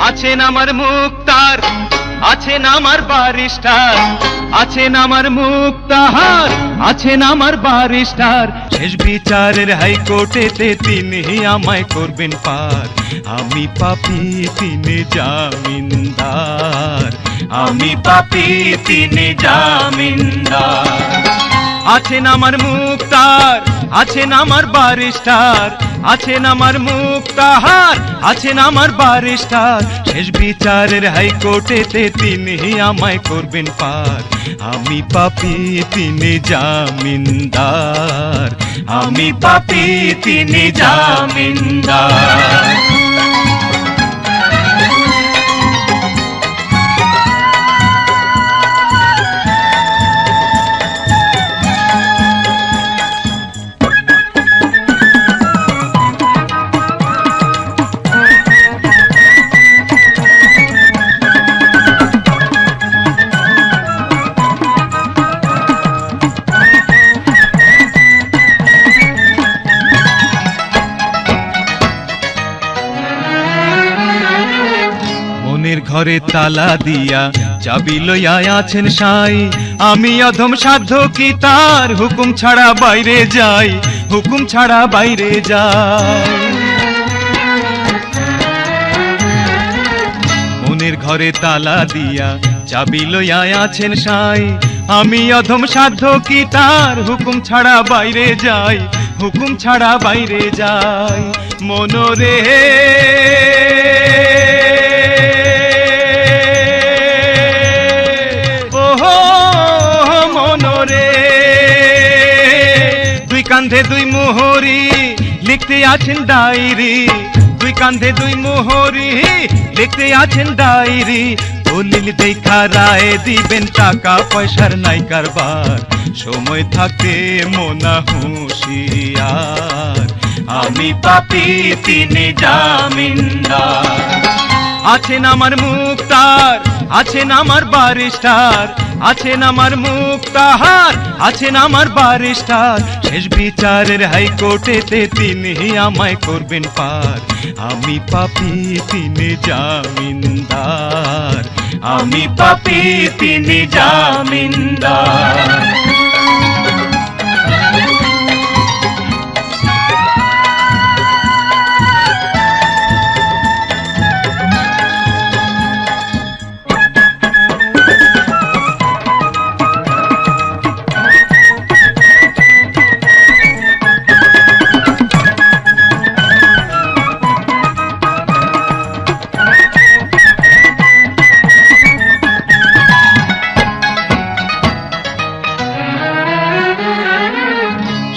আছেন আমার মুক্তার, আছেন আমার বারিস্টার, আছেন আমার মুক্তার, আছেন আমার বারিস্টার। শেষ বিচারের হাইকোর্টেতে তিনি আমায় করবেন পার। আমি পাপী তিনি জামিনদার, আমি পাপী তিনি জামিনদার। আছেন আমার মুক্তার, আছেন আমার বারিস্টার, আছেন আমার মুক্তার, আছেন আমার বারিস্টার। শেষ বিচারের হাইকোর্টেতে তিনি আমায় করবেন পার। আমি পাপী তিনি জামিনদার, আমি পাপী তিনি জামিনদার। ঘরে তালা দিয়া চাবি লইয়া আছেন সাই। আমি অধম সাধ্য কি তার হুকুম ছাড়া বাইরে যাই, হুকুম ছাড়া বাইরে যাই। মনের ঘরে তালা দিয়া চাবি লইয়া আছেন সাই। আমি অধম সাধ্য কি তার হুকুম ছাড়া বাইরে যাই, হুকুম ছাড়া বাইরে যাই। মনোরে কান্ধে দুই মোহরি লিখতে আছেন ডায়েরি, দুই কান্ধে দুই মোহরি লিখতে আছেন ডায়েরি। দলিল দেখা রায় দিবেন, টাকা পয়সার নাই কারবার। সময় থাকতে মোনা হুঁশিয়ার। আমি পাপী তিনি জামিনদার। আছেন আমার মুক্তার, আছেন আমার বারিস্টার, আছেন আমার মুক্তার, আছেন আমার বারিস্টার। শেষ বিচারের হাইকোর্টেতে তিনি আমায় করবেন পার। আমি পাপী তিনি জামিনদার, আমি পাপী তিনি জামিনদার।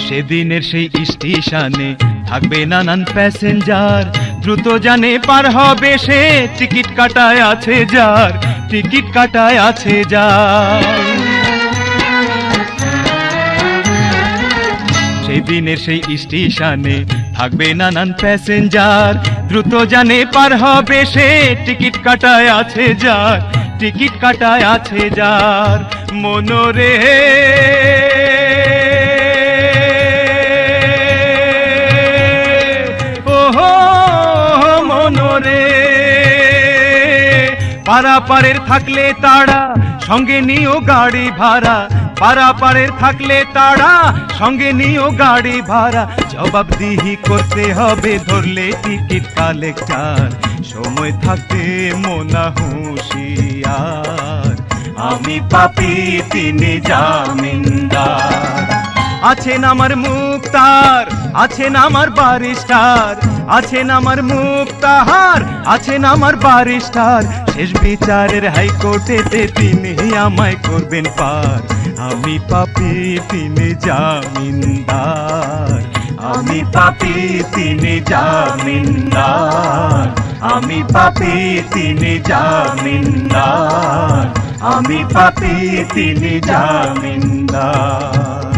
সেদিনের সেই স্টেশনে থাকবে নানান প্যাসেঞ্জার। দ্রুত জানে পার হবে সে, টিকিট কাটায় আছে যার, টিকিট কাটায় আছে যার। সেদিনের সেই স্টেশনে থাকবে নানান প্যাসেঞ্জার। দ্রুত জানে পার হবে সে, টিকিট কাটায় আছে যার, টিকিট কাটায় আছে যার। মনোরে পারাপারের থাকলে তাড়া সঙ্গে নিও গাড়ি ভাড়া, পারাপারের থাকলে তাড়া সঙ্গে নিও গাড়ি ভাড়া। জবাবদিহি করতে হবে ধরলে টিকিট কালেক্টর। সময় থাকতে মোনা হুঁশিয়ার। আমি পাপী তিনি জামিনদার। আছেন আমার মুক্তার, আছেন আমার বারিস্টার, আছেন আমার মুক্তার, আছেন আমার বারিস্টার। শেষ বিচারের হাইকোর্টেতে তিনি আমায় করবেন পার। আমি পাপী তিনি জামিনদার, আমি পাপী তিনি জামিনদার, আমি পাপী তিনি জামিনদার, আমি পাপী তিনি জামিনদার।